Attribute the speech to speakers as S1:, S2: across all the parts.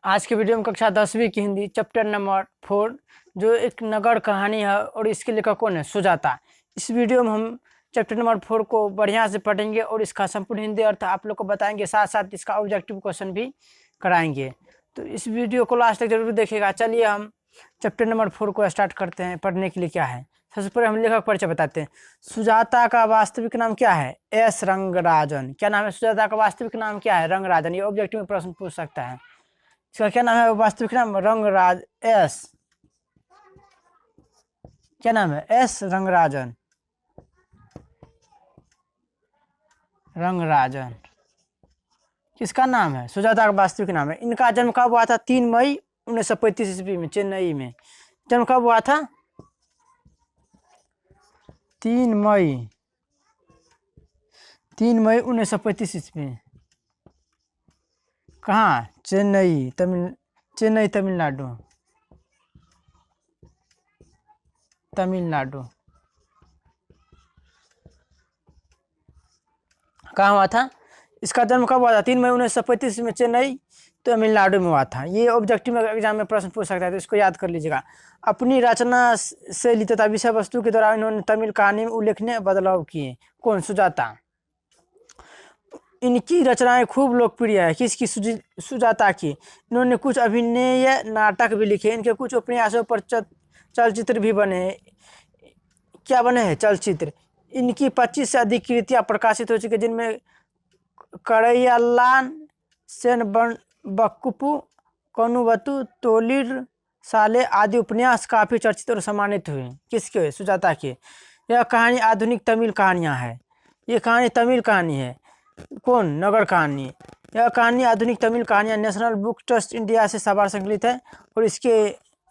S1: आज के वीडियो में कक्षा 10वीं की हिंदी चैप्टर नंबर 4 जो एक नगर कहानी है और इसके लेखक कौन है? सुजाता। इस वीडियो में हम चैप्टर नंबर 4 को बढ़िया से पढ़ेंगे और इसका संपूर्ण हिंदी अर्थ आप लोग को बताएंगे, साथ साथ इसका ऑब्जेक्टिव क्वेश्चन भी कराएंगे। तो इस वीडियो को लास्ट तक जरूर देखिएगा। चलिए हम चैप्टर नंबर 4 को स्टार्ट करते हैं। पढ़ने के लिए क्या है, सबसे पहले हम लेखक परिचय बताते हैं। सुजाता का वास्तविक नाम क्या है? एस रंगराजन। क्या नाम है? सुजाता का वास्तविक नाम क्या है? रंगराजन। ये ऑब्जेक्टिव में प्रश्न पूछ सकता है। इसका क्या नाम है? वास्तविक नाम रंगराज एस। क्या नाम है? एस रंगराजन। रंगराजन किसका नाम है? सुजाता का वास्तविक नाम है। इनका जन्म कब हुआ था? 3 मई 1935 ईस्वी में चेन्नई में। जन्म कब हुआ था? 3 मई 1935 ईस्वी में। कहाँ? चेन्नई तमिलनाडु। कहाँ हुआ था? इसका जन्म कब हुआ था? 3 मई 1935 में चेन्नई तमिलनाडु में हुआ था। ये ऑब्जेक्टिव एग्जाम में प्रश्न पूछ सकता है, तो इसको याद कर लीजिएगा। अपनी रचना शैली तथा विषय वस्तु के दौरान इन्होंने तमिल कहानी में उल्लेखनीय बदलाव किए। कौन? सुजाता। इनकी रचनाएं खूब लोकप्रिय है। किसकी? सुजाता की। इन्होंने कुछ अभिनय नाटक भी लिखे। इनके कुछ उपन्यासों पर चलचित्र भी बने। क्या बने हैं? चलचित्र। इनकी 25 से अधिक कृतियां प्रकाशित हो चुकी, जिनमें कड़ैयालान, सेन बक्कुपु, कनुवतु, तोलिर साले आदि उपन्यास काफी चर्चित और सम्मानित हुए। किसके? सुजाता के। यह कहानी आधुनिक तमिल कहानियां है। ये कहानी तमिल कहानी है। कौन? नगर कहानी। यह कहानी आधुनिक तमिल कहानियां नेशनल बुक ट्रस्ट इंडिया से सवार संकलित है। और इस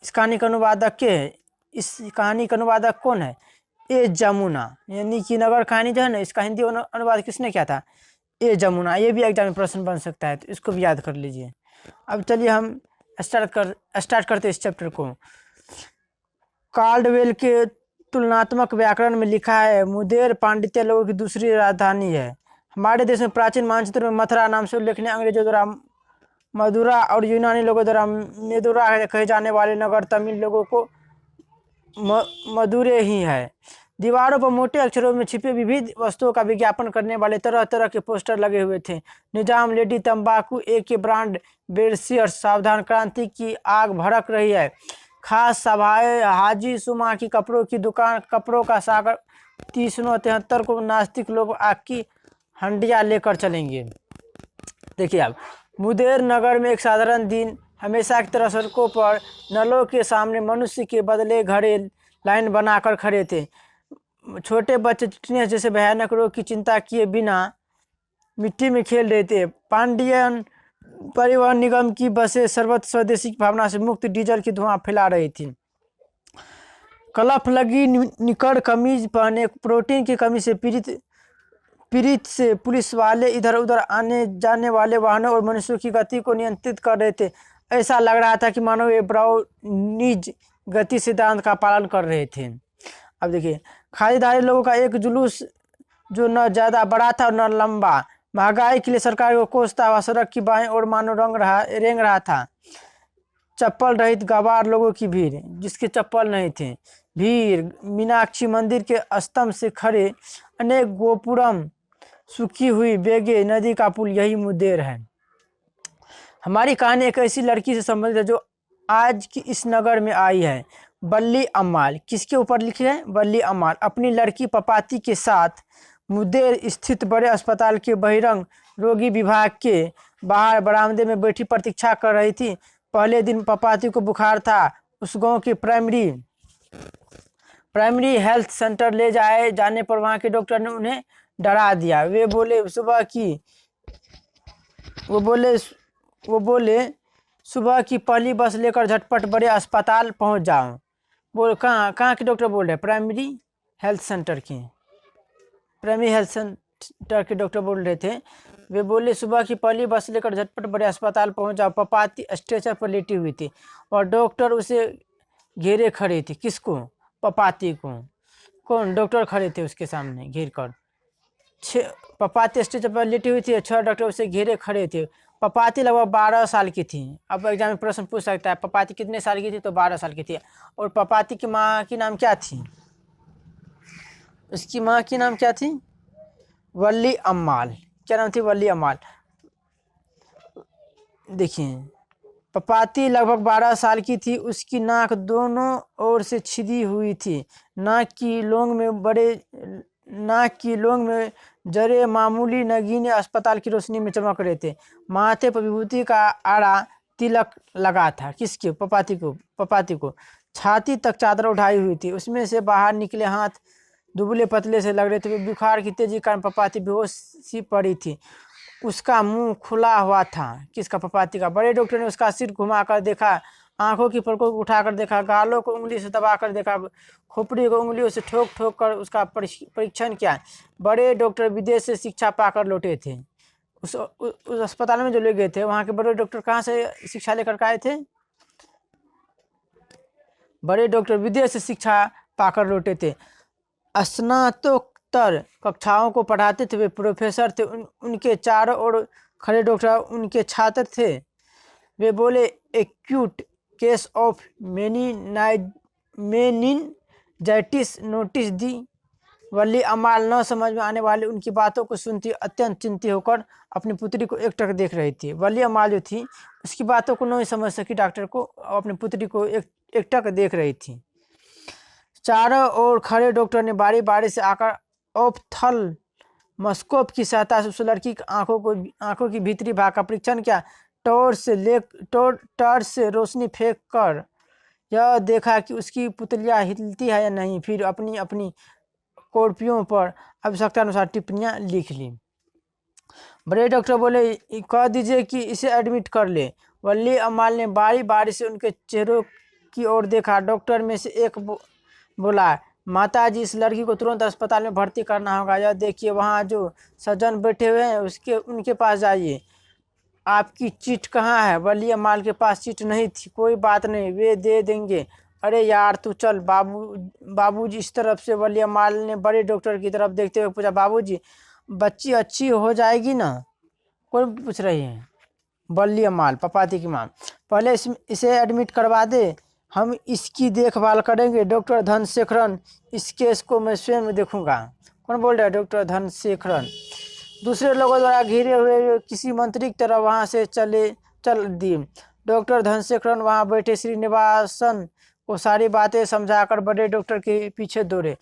S1: कहानी का अनुवादक के है? इस कहानी का अनुवादक कौन है? ए जमुना। यानी कि नगर कहानी जो है ना, इसका हिंदी अनुवाद किसने किया था? ए जमुना। ये भी एग्जाम में प्रश्न बन सकता है, तो इसको भी याद कर लीजिए। अब चलिए हम स्टार्ट करते हैं इस चैप्टर को। कार्डवेल के तुलनात्मक व्याकरण में लिखा है, मुदेर पांडित्य लोगों की दूसरी राजधानी है। हमारे देश में प्राचीन मानचित्र में मथुरा नाम से उल्लेखनीय अंग्रेजों द्वारा मदुरा और यूनानी लोगों द्वारा मेदुरा कहे जाने वाले नगर तमिल लोगों को मदुरे ही है। दीवारों पर मोटे अक्षरों में छिपे विविध वस्तुओं का विज्ञापन करने वाले तरह तरह के पोस्टर लगे हुए थे। निजाम, लेडी तंबाकू, एक ब्रांड, बेरसियर्स, सावधान, क्रांति की आग भड़क रही है, खास सभाएं, हाजी सुमा की कपड़ों की दुकान, कपड़ों का सागर, 373 को नास्तिक लोग आग की हंडिया लेकर चलेंगे। देखिए आप, मुदेर नगर में एक साधारण दिन हमेशा की तरह सड़कों पर नलों के सामने मनुष्य के बदले घड़े लाइन बनाकर खड़े थे। छोटे बच्चे चिटनिया जैसे भयानक रोग की चिंता किए बिना मिट्टी में खेल रहे थे। पांडियन परिवहन निगम की बसें सर्वत्र स्वदेशी की भावना से मुक्त डीजल की धुआं फैला रही थी। कलफ लगी निकड़ कमीज पहने, प्रोटीन की कमी से पीड़ित से पुलिस वाले इधर उधर आने जाने वाले वाहनों और मनुष्यों की गति को नियंत्रित कर रहे थे। ऐसा लग रहा था कि मानो ये ब्राउनीज गति सिद्धांत का पालन कर रहे थे। अब देखिए, खादीधारी लोगों का एक जुलूस जो न ज़्यादा बड़ा था और न लंबा, महंगाई के लिए सरकार को कोसता हुआ सड़क की बाएं ओर मानो रेंग रहा था। चप्पल रहित गवार लोगों की भीड़, जिसके चप्पल नहीं थे। भीड़ मीनाक्षी मंदिर के स्तंभ से खड़े अनेक गोपुरम, सूखी हुई बेगे, नदी का पुल, यही मुदेर है। हमारी कहानी एक ऐसी लड़की से संबंधित है जो आज की इस नगर में आई है। बल्ली अम्माल। किसके ऊपर लिखी है? बल्ली अम्माल अपनी लड़की पपाती के साथ मुदेर स्थित बड़े अस्पताल के बहिरंग रोगी विभाग के बाहर बरामदे में बैठी प्रतीक्षा कर रही थी। पहले दिन पपाती को बुखार था। उस गांव के प्राइमरी हेल्थ सेंटर ले जाने पर वहां के डॉक्टर ने उन्हें डरा दिया। वो बोले सुबह की पहली बस लेकर झटपट बड़े अस्पताल पहुंच जाओ। बोल कहाँ के डॉक्टर बोल रहे हैं? प्राइमरी हेल्थ सेंटर के डॉक्टर बोल रहे थे। वे बोले सुबह की पहली बस लेकर झटपट बड़े अस्पताल पहुंच जाओ। पपाती स्ट्रेचर पर लेटी हुई थी और डॉक्टर उसे घेरे खड़े थे। किसको? पपाती को। कौन? डॉक्टर खड़े थे उसके सामने घेर कर। पपाती स्टेज पर लेटी हुई थी, 6 डॉक्टर उसे घेरे खड़े थे। पपाती लगभग 12 साल की थी। अब एग्जाम में प्रश्न पूछ सकता है पपाती कितने साल की थी, तो 12 साल की थी। और पपाती की माँ की नाम क्या थी? उसकी माँ की नाम क्या थी? वल्ली अम्माल। क्या नाम थी? वल्ली अम्माल। देखिए, पपाती लगभग 12 साल की थी। उसकी नाक दोनों ओर से छिदी हुई थी। नाक की लोंग में जरे मामूली नगीने अस्पताल की रोशनी में चमक रहे थे। माथे पर विभूति का आड़ा तिलक लगा था। किसके? पपाती को। छाती तक चादर उठाई हुई थी। उसमें से बाहर निकले हाथ दुबले पतले से लग रहे थे। बुखार की तेजी के कारण पपाती बेहोश सी पड़ी थी। उसका मुंह खुला हुआ था। किसका? पपाती का। बड़े डॉक्टर ने उसका सिर घुमाकर देखा, आंखों की पलकों को उठाकर देखा, गालों को उंगली से दबाकर देखा, खोपड़ी को उंगलियों से ठोक ठोक कर उसका परीक्षण किया। बड़े डॉक्टर विदेश से शिक्षा पाकर लौटे थे। उस अस्पताल में जो ले गए थे, वहाँ के बड़े डॉक्टर कहाँ से शिक्षा लेकर आए थे? बड़े डॉक्टर विदेश से शिक्षा पाकर लौटे थे। स्नातकोत्तर कक्षाओं को पढ़ाते थे। वे प्रोफेसर थे। उनके चारों ओर खड़े डॉक्टर उनके छात्र थे। वे बोले, acute case of meningitis notice दी। वल्ली अम्माल न समझ में आने वाली उनकी बातों को सुनती अत्यंत चिंतित होकर अपनी पुत्री को एकटक देख रही थी। वल्ली अम्माल जो थी, उसकी बातों को नहीं समझ सकी डॉक्टर को, अपनी पुत्री को एकटक देख रही थी। चारों ओर खड़े डॉक्टर ने बारी बारी से आकर ऑप्थल्मोस्कोप की सहायता से उस लड़की की आंखों की भीतरी भाग का परीक्षण किया। टॉर्च से रोशनी फेंक कर यह देखा कि उसकी पुतलियां हिलती है या नहीं। फिर अपनी अपनी कॉपियों पर आवश्यकता अनुसार टिप्पणियां लिख ली। बड़े डॉक्टर बोले, कह दीजिए कि इसे एडमिट कर ले। वल्ली अम्माल ने बारी बारी से उनके चेहरों की ओर देखा। डॉक्टर में से एक बोला, माताजी, इस लड़की को तुरंत अस्पताल में भर्ती करना होगा। यह देखिए, वहाँ जो सज्जन बैठे हुए हैं उनके पास जाइए। आपकी चिट कहाँ है? वल्ली अम्माल के पास चिट नहीं थी। कोई बात नहीं, वे दे देंगे। अरे यार तू चल। बाबूजी इस तरफ से। वल्ली अम्माल ने बड़े डॉक्टर की तरफ देखते हुए पूछा, बाबूजी, बच्ची अच्छी हो जाएगी ना? कौन पूछ रही है? वल्ली अम्माल, पपाती की माँ। पहले इसे एडमिट करवा दे, हम इसकी देखभाल करेंगे। डॉक्टर धनशेखरन, इस केस को मैं स्वयं देखूंगा। कौन बोल रहा है? डॉक्टर धनशेखरन। दूसरे लोगों द्वारा घिरे हुए किसी मंत्री की तरह वहां से चल दी। डॉक्टर धनशेखरन वहां बैठे श्रीनिवासन को सारी बातें समझाकर बड़े डॉक्टर के पीछे दौड़े।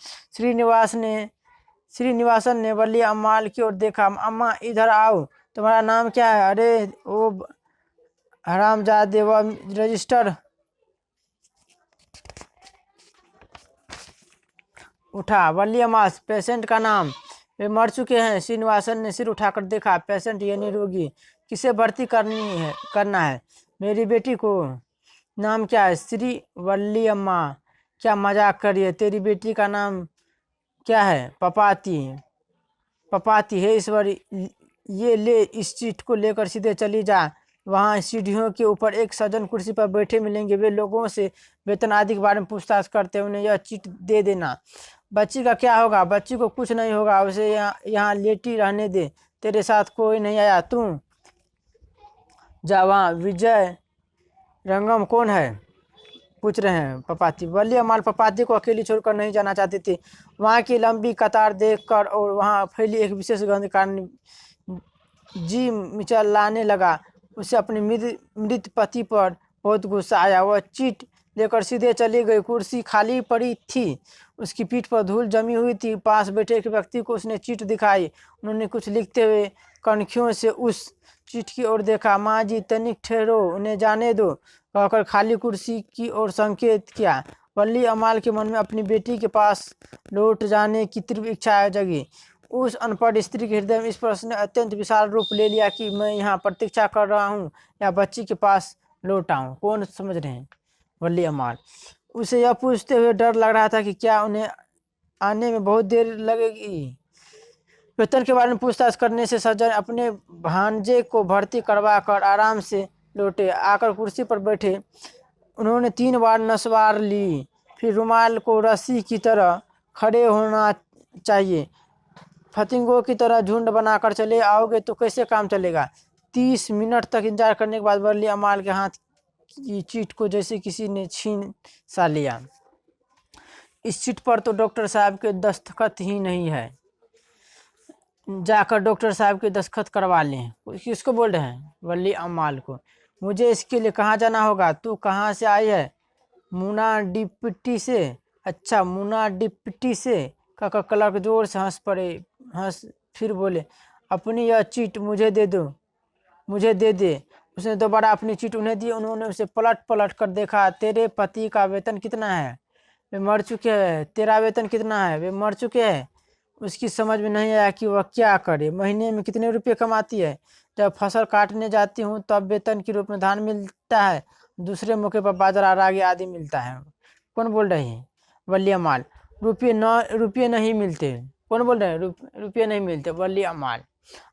S1: श्रीनिवासन ने वल्ली अम्माल की ओर देखा। अम्मा इधर आओ, तुम्हारा नाम क्या है? अरे वो हरामजादे, वह रजिस्टर उठा। वल्ली अम्माल, पेशेंट का नाम? वे मर चुके हैं। श्रीनिवासन ने सिर उठाकर देखा। पेशेंट यानी रोगी? किसे भर्ती करना है? मेरी बेटी को। नाम क्या है? श्री वल्ली अम्मा, क्या मजाक कर रही है? तेरी बेटी का नाम क्या है? पपाती है। ईश्वर, ये ले, इस चिट को लेकर सीधे चली जा। वहाँ सीढ़ियों के ऊपर एक सज्जन कुर्सी पर बैठे मिलेंगे। वे लोगों से वेतन आदि के बारे में पूछताछ करते हैं। उन्हें यह चिट दे देना। बच्ची का क्या होगा? बच्ची को कुछ नहीं होगा, उसे यहाँ लेटी रहने दे। तेरे साथ कोई नहीं आया, तू जा। वहाँ विजय रंगम कौन है? पूछ रहे हैं पपाती। वल्ली अम्माल पपाती को अकेली छोड़कर नहीं जाना चाहती थी। वहाँ की लंबी कतार देखकर और वहाँ फैली एक विशेष गंध के कारण जी मिचलाने लगा। उसे अपने मृत पति पर बहुत गुस्सा आया। वह चिट लेकर सीधे चली गई। कुर्सी खाली पड़ी थी। उसकी पीठ पर धूल जमी हुई थी। पास बैठे एक व्यक्ति को उसने चिट दिखाई। उन्होंने कुछ लिखते हुए कनखियों से उस चिट की ओर देखा। माँ जी, तनिक ठहरो, उन्हें जाने दो, कहकर खाली कुर्सी की ओर संकेत किया। वल्ली अम्माल के मन में अपनी बेटी के पास लौट जाने की तीव्र इच्छा जगी। उस अनपढ़ स्त्री के हृदय में इस प्रश्न ने अत्यंत विशाल रूप ले लिया कि मैं यहाँ प्रतीक्षा कर रहा हूँ या बच्ची के पास लौट आऊँ। कौन समझ रहे हैं? वल्ली अम्माल। उसे यह पूछते हुए डर लग रहा था कि क्या उन्हें आने में बहुत देर लगेगी। वेतन के बारे में पूछताछ करने से सज्जन अपने भांजे को भर्ती करवा कर आराम से लौटे। आकर कुर्सी पर बैठे। उन्होंने 3 बार नसवार ली। फिर रुमाल को रस्सी की तरह खड़े होना चाहिए, फतिंगों की तरह झुंड बनाकर चले आओगे तो कैसे काम चलेगा। 30 मिनट तक इंतजार करने के बाद वली अमाल के हाथ की चीट को जैसे किसी ने छीन सा लिया। इस चिट पर तो डॉक्टर साहब के दस्तखत ही नहीं है, जाकर डॉक्टर साहब के दस्तखत करवा लें। किसको बोल रहे हैं? वली अमाल को। मुझे इसके लिए कहाँ जाना होगा? तू कहाँ से आई है? मुना डिप्टी से। अच्छा, मुना डिप्टी से। काका क्लर्क जोर से हंस फिर बोले, अपनी यह चिट मुझे दे दो, मुझे दे दे। उसने दोबारा अपनी चिट उन्हें दी। उन्होंने उसे पलट पलट कर देखा। तेरे पति का वेतन कितना है? वे मर चुके हैं। तेरा वेतन कितना है? वे मर चुके हैं। उसकी समझ में नहीं आया कि वह क्या करे। महीने में कितने रुपए कमाती है? जब फसल काटने जाती हूँ तब वेतन के रूप में धान मिलता है, दूसरे मौके पर बाजरा रागी आदि मिलता है। कौन बोल रही है? वली अमाल। रुपये नहीं मिलते। कौन बोल रहे हैं? रुपये नहीं मिलते। वली अमाल।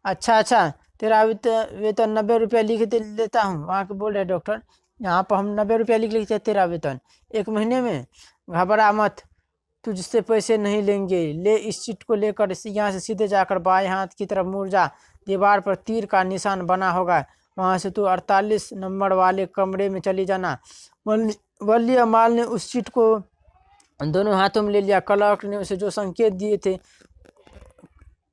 S1: अच्छा, तेरा वेतन 90 रुपया लिख लेता हूँ। वहाँ के बोल रहे डॉक्टर, यहाँ पर हम 90 रुपया लिख लेते तेरा वेतन 1 महीने में। घबरा मत, तुझसे पैसे नहीं लेंगे। ले इस चिट को लेकर यहाँ से सीधे जाकर बाएं हाथ की तरफ मुड़ जा। दीवार पर तीर का निशान बना होगा, वहाँ से तू 48 नंबर वाले कमरे में चली जाना। वली अमाल ने उस चिट को दोनों हाथों में ले लिया। क्लर्क ने उसे जो संकेत दिए थे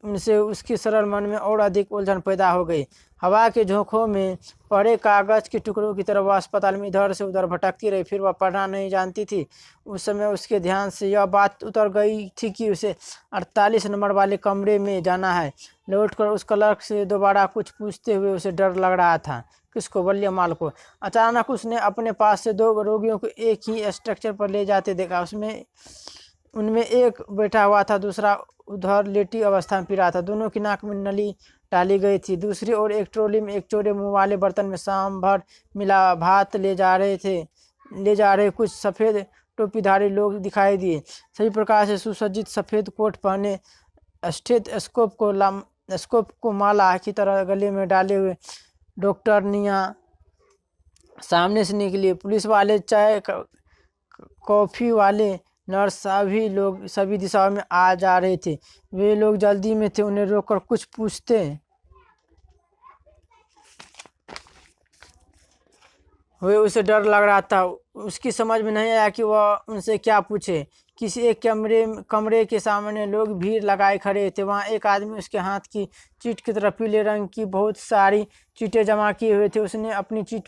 S1: उनसे उसके सरल मन में और अधिक उलझन पैदा हो गई। हवा के झोंकों में पड़े कागज के टुकड़ों की तरह वह अस्पताल में इधर से उधर भटकती रही। फिर वह पढ़ना नहीं जानती थी। उस समय उसके ध्यान से यह बात उतर गई थी कि उसे 48 नंबर वाले कमरे में जाना है। लौटकर उस क्लर्क से दोबारा कुछ पूछते हुए उसे डर लग रहा था। किसको? वली अमाल को। अचानक उसने अपने पास से 2 रोगियों को एक ही स्ट्रक्चर पर ले जाते देखा। उनमें एक बैठा हुआ था, दूसरा उधर लेटी अवस्था में पी रहा था। दोनों की नाक में नली डाली गई थी। दूसरी ओर एक ट्रॉली में एक चौड़े मुंह वाले बर्तन में सांभर मिला भात ले जा रहे कुछ सफ़ेद टोपीधारी लोग दिखाई दिए। सभी प्रकार से सुसज्जित सफ़ेद कोट पहने, स्टेथोस्कोप को माला की तरह गले में डाले हुए डॉक्टरनियाँ सामने से निकली। पुलिस वाले, चाय कॉफ़ी वाले, नर्स, सभी लोग सभी दिशाओं में आ जा रहे थे। वे लोग जल्दी में थे। उन्हें रोककर कुछ पूछते हुए उसे डर लग रहा था। उसकी समझ में नहीं आया कि वह उनसे क्या पूछे। किसी एक कमरे के सामने लोग भीड़ लगाए खड़े थे। वहाँ एक आदमी उसके हाथ की चिट की तरफ पीले रंग की बहुत सारी चीटें जमा किए हुए थे। उसने अपनी चिट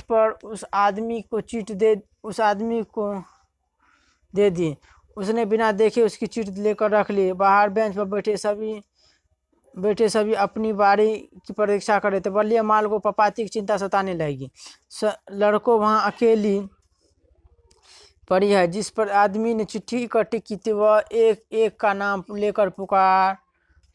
S1: पर उस आदमी को दे दी। उसने बिना देखे उसकी चिट लेकर रख ली। बाहर बेंच पर बैठे सभी अपनी बारी की प्रतीक्षा कर रहे थे। वली अमाल को पपाती की चिंता सताने लगी। लड़कों, वहाँ अकेली पड़ी है जिस पर आदमी ने चिट्ठी इकट्ठी की थी, वह एक एक का नाम लेकर पुकार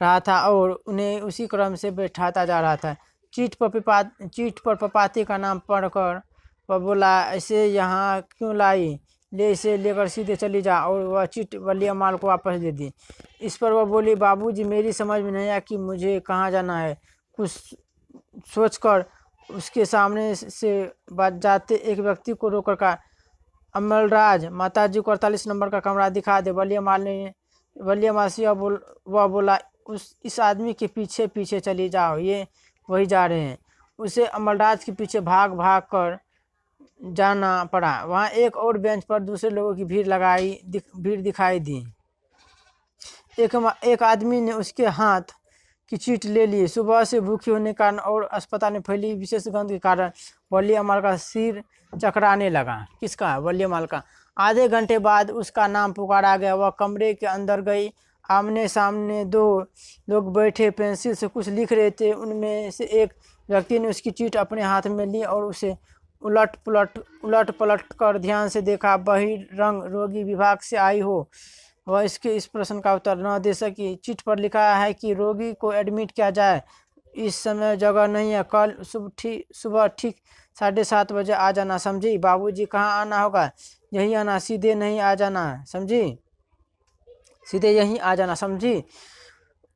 S1: रहा था और उन्हें उसी क्रम से बैठाता जा रहा था। चिट पर पपाती का नाम पढ़कर वह बोला, ऐसे यहाँ क्यों लाई? ले इसे लेकर सीधे चली जा। और वह चिट वली अमाल को वापस दे दी। इस पर वह बोली, बाबूजी, मेरी समझ में नहीं आया कि मुझे कहाँ जाना है। कुछ सोचकर उसके सामने से जाते एक व्यक्ति को रोककर कहा, अमलराज, माताजी को 48 नंबर का कमरा दिखा दे। वली अमाल से वह बोला, इस आदमी के पीछे पीछे चली जाओ, ये वही जा रहे हैं। उसे अमलराज के पीछे भाग कर जाना पड़ा। वहाँ एक और बेंच पर दूसरे लोगों की भीड़ दिखाई दी। एक आदमी ने उसके हाथ की चीट ले ली। सुबह से भूखे होने के कारण और अस्पताल में फैली विशेष गंध के कारण वली अमाल का सिर चकराने लगा। किसका? वली अमाल का। आधे घंटे बाद उसका नाम पुकारा गया। वह कमरे के अंदर गई। आमने सामने 2 लोग बैठे पेंसिल से कुछ लिख रहे थे। उनमें से एक व्यक्ति ने उसकी चीट अपने हाथ में ली और उसे उलट पलट कर ध्यान से देखा। बहिरंग रोगी विभाग से आई हो। वह इस प्रश्न का उत्तर न दे सकी। चिट पर लिखा है कि रोगी को एडमिट किया जाए। इस समय जगह नहीं है। कल सुबह ठीक 7:30 बजे आ जाना, समझी? बाबूजी, कहाँ आना होगा? यही आना, सीधे नहीं आ जाना, समझी? सीधे यहीं आ जाना, समझी?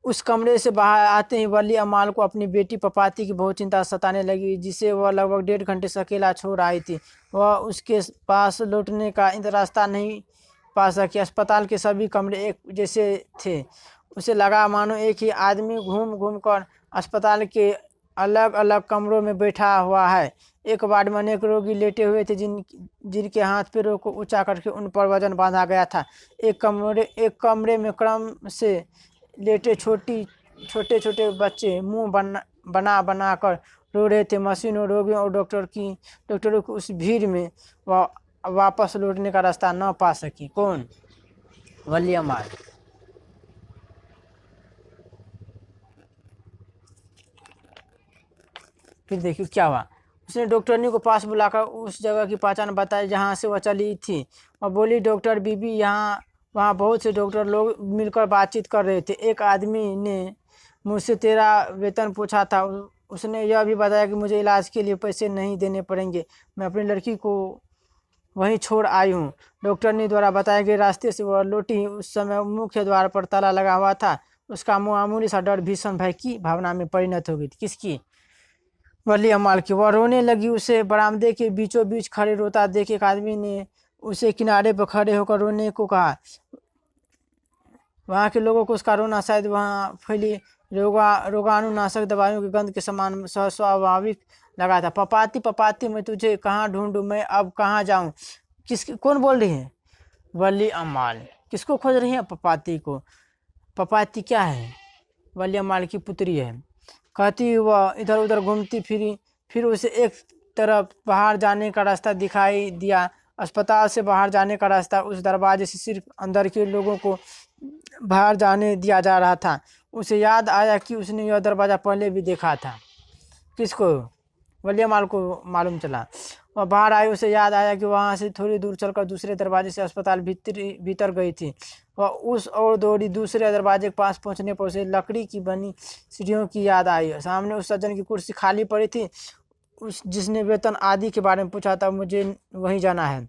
S1: उस कमरे से बाहर आते ही वली अमाल को अपनी बेटी पपाती की बहुत चिंता सताने लगी, जिसे वह लगभग 1.5 घंटे से अकेला छोड़ आई थी। वह उसके पास लौटने का रास्ता नहीं पा सकी। अस्पताल के सभी कमरे एक जैसे थे। उसे लगा मानो एक ही आदमी घूम घूम कर अस्पताल के अलग अलग कमरों में बैठा हुआ है। एक वार्ड में अनेक रोगी लेटे हुए थे जिनके हाथ पैरों को ऊंचा करके उन पर वजन बांधा गया था। एक कमरे में क्रम से लेटे छोटे छोटे बच्चे मुंह बना कर रो रहे थे। मशीनों, रोगियों और डॉक्टरों की उस भीड़ में वापस लौटने का रास्ता न पा सकी। कौन? वली अमाल। फिर देखिए क्या हुआ। उसने डॉक्टरनी को पास बुलाकर उस जगह की पहचान बताई जहाँ से वह चली थी और बोली, डॉक्टर बीबी, वहाँ बहुत से डॉक्टर लोग मिलकर बातचीत कर रहे थे। एक आदमी ने मुझसे तेरा वेतन पूछा था। उसने यह भी बताया कि मुझे इलाज के लिए पैसे नहीं देने पड़ेंगे। मैं अपनी लड़की को वहीं छोड़ आई हूँ। डॉक्टरनी द्वारा बताए गए रास्ते से वह लौटी। उस समय मुख्य द्वार पर ताला लगा हुआ था। उसका मामूली सा डर भीषण भय की भावना में परिणत हो गई थी। किसकी? वली अमाल की। वह रोने लगी। उसे बरामदे के बीचों बीच खड़े रोता देख एक आदमी ने उसे किनारे पर खड़े होकर रोने को कहा। वहाँ के लोगों को उसका रोना शायद वहाँ फैली रोगाणुनाशक दवाइयों की गंध के समान स्वाभाविक लगा था। पपाती पपाती, मैं तुझे कहाँ ढूंढूं, मैं अब कहाँ जाऊँ? कौन बोल रही है? वली अमाल। किसको खोज रही है? पपाती को। पपाती क्या है? वली अमाल की पुत्री है। कहती वह इधर उधर घूमती फिरी। फिर उसे एक तरफ बाहर जाने का रास्ता दिखाई दिया। अस्पताल से बाहर जाने का रास्ता। उस दरवाजे से सिर्फ अंदर के लोगों को बाहर जाने दिया जा रहा था। उसे याद आया कि उसने यह दरवाज़ा पहले भी देखा था। किसको? वली अमाल को मालूम चला। वह बाहर आई। उसे याद आया कि वहाँ से थोड़ी दूर चलकर दूसरे दरवाजे से अस्पताल भीतर गई थी। वह उस और दौड़ी। दूसरे दरवाजे के पास पहुँचने पर उसे लकड़ी की बनी सीढ़ियों की याद आई। सामने उस सज्जन की कुर्सी खाली पड़ी थी, जिसने वेतन आदि के बारे में पूछा था। मुझे वहीं जाना है।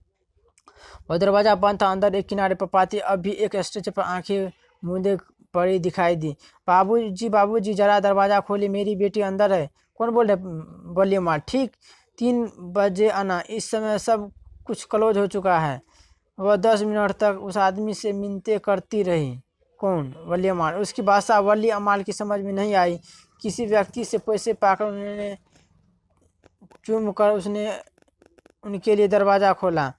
S1: वह दरवाज़ा बंद था। अंदर एक किनारे पर पाती अब भी एक स्ट्रेचर पर आंखें मूंदे पड़ी दिखाई दी। बाबूजी, जरा दरवाज़ा खोली, मेरी बेटी अंदर है। कौन बोल रहे? बोलिए माँ। ठीक 3 बजे आना। इस समय सब कुछ क्लोज हो चुका है। वह 10 मिनट तक उस आदमी से मिन्नतें करती रही। कौन? वली अमाल। उसकी भाषा वली अमाल की समझ में नहीं आई। किसी व्यक्ति से पैसे पाकर उन्होंने चूम कर उसने उनके लिए दरवाज़ा खोला।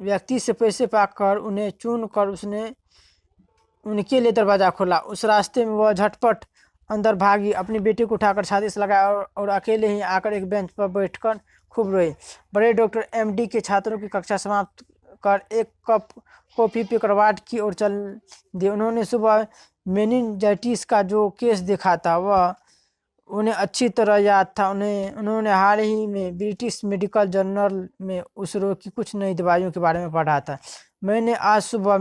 S1: व्यक्ति से पैसे पाकर उन्हें चुन कर उसने उनके लिए दरवाज़ा खोला। उस रास्ते में वह झटपट अंदर भागी। अपनी बेटी को उठाकर छाती से लगाया और अकेले ही आकर एक बेंच पर बैठकर खूब रोई। बड़े डॉक्टर एमडी के छात्रों की कक्षा समाप्त कर एक कप कॉफ़ी पीकर वार्ड की ओर चल दिए। उन्होंने सुबह मेनिनजाइटिस का जो केस देखा था वह उन्हें अच्छी तरह याद था। उन्होंने हाल ही में ब्रिटिश मेडिकल जर्नल में उस रोग की कुछ नई दवाइयों के बारे में पढ़ा था। मैंने आज सुबह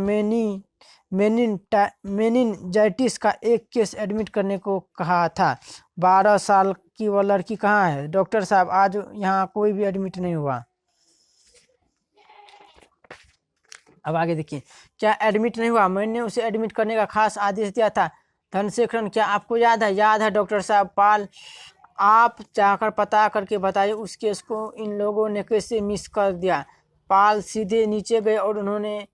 S1: मेनिनजाइटिस का एक केस एडमिट करने को कहा था। 12 साल की वह लड़की कहाँ है? डॉक्टर साहब, आज यहाँ कोई भी एडमिट नहीं हुआ। अब आगे देखिए, क्या एडमिट नहीं हुआ? मैंने उसे एडमिट करने का खास आदेश दिया था। धनशेखरन, क्या आपको याद है? याद है डॉक्टर साहब। पाल, आप जाकर पता करके बताइए उस केस को इन लोगों ने कैसे मिस कर दिया। पाल सीधे नीचे गए और उन्होंने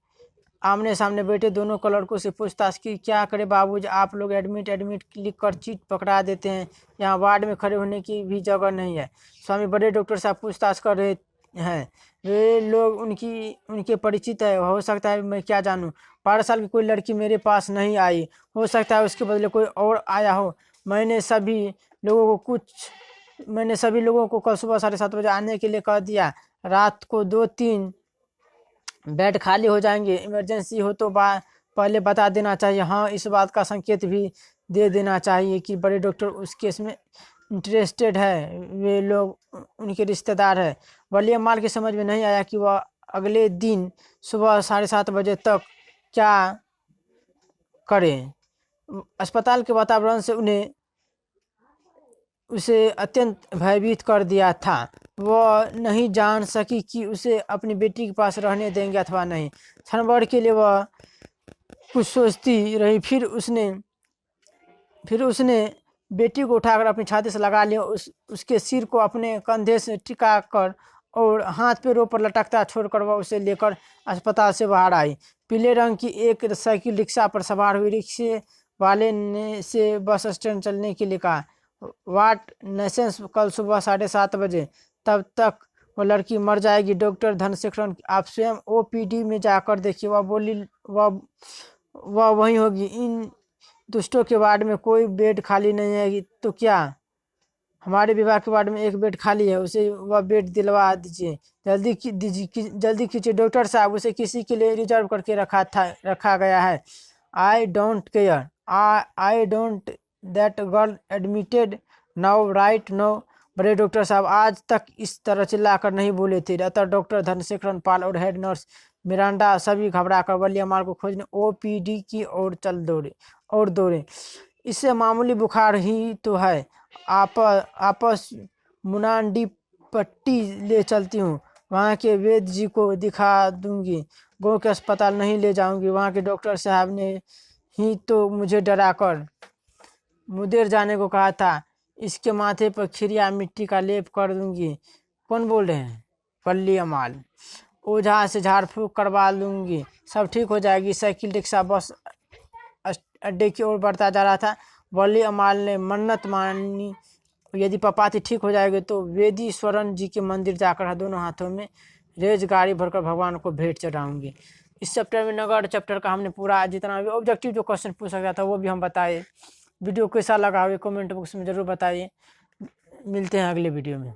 S1: आमने सामने बैठे दोनों लड़कों से पूछताछ की। क्या करे बाबूजी, आप लोग एडमिट लिख कर चीट पकड़ा देते हैं। यहाँ वार्ड में खड़े होने की भी जगह नहीं है। स्वामी बड़े डॉक्टर साहब पूछताछ कर रहे हैं। वे लोग उनके परिचित है। हो सकता है मैं क्या जानूँ। 12 साल की कोई लड़की मेरे पास नहीं आई। हो सकता है उसके बदले कोई और आया हो। मैंने सभी लोगों को कल सुबह 7:30 बजे आने के लिए कह दिया। रात को 2-3 बेड खाली हो जाएंगे। इमरजेंसी हो तो पहले बता देना चाहिए। हाँ, इस बात का संकेत भी दे देना चाहिए कि बड़े डॉक्टर उस केस में इंटरेस्टेड है। वे लोग उनके रिश्तेदार हैं। वली अमाल की समझ में नहीं आया कि वह अगले दिन सुबह 7:30 बजे तक क्या करें। अस्पताल के वातावरण से उसे अत्यंत भयभीत कर दिया था। वह नहीं जान सकी कि उसे अपनी बेटी के पास रहने देंगे अथवा नहीं। क्षण भर के लिए वह कुछ सोचती रही। फिर उसने बेटी को उठाकर अपनी छाती से लगा लिया। उसके सिर को अपने कंधे से टिका कर और हाथ पैरों पर लटकता छोड़कर वह उसे लेकर अस्पताल से बाहर आई। पीले रंग की एक साइकिल रिक्शा पर सवार हुई। रिक्शे वाले ने से बस स्टैंड चलने के लिए कहा। वाट नसेंस, कल सुबह 7:30 बजे, तब तक वो लड़की मर जाएगी। डॉक्टर धनशेखरन, आप स्वयं ओपीडी में जाकर देखिए, वह बोली। वह वहीं होगी। इन दुष्टों के वार्ड में कोई बेड खाली नहीं है तो क्या? हमारे विभाग के वार्ड में एक बेड खाली है, उसे वह बेड दिलवा दीजिए। जल्दी कीजिए डॉक्टर साहब, उसे किसी के लिए रिजर्व करके रखा गया है। I don't care, I don't that girl admitted now, right no. बड़े डॉक्टर साहब आज तक इस तरह चिल्लाकर नहीं बोले थे। अतः डॉक्टर धनशेखरन पाल और हेड नर्स मिरांडा सभी घबराकर वलियामाल को खोजने ओपीडी की ओर दौड़े। इससे मामूली बुखार ही तो है। आपस मुनांडी पट्टी ले चलती हूँ, वहाँ के वैद्य जी को दिखा दूंगी। गाँव के अस्पताल नहीं ले जाऊंगी, वहाँ के डॉक्टर साहब ने ही तो मुझे डराकर मुदेर जाने को कहा था। इसके माथे पर खिरिया मिट्टी का लेप कर दूंगी। कौन बोल रहे हैं? पल्ली अमाल। ओझा से झाड़ फूक करवा लूंगी, सब ठीक हो जाएगी। साइकिल रिक्शा बस अड्डे की ओर बढ़ता जा रहा था। वली अमाल ने मन्नत मानी, यदि पपाती ठीक हो जाएगी तो वेदीश्वरन जी के मंदिर जाकर दोनों हाथों में रेज गाड़ी भरकर भगवान को भेंट चढ़ाऊंगी। इस चैप्टर में नगर चैप्टर का हमने पूरा जितना भी ऑब्जेक्टिव जो क्वेश्चन पूछा गया था वो भी हम बताए। वीडियो कैसा लगा हुआ कमेंट बॉक्स में ज़रूर बताइए। मिलते हैं अगले वीडियो में।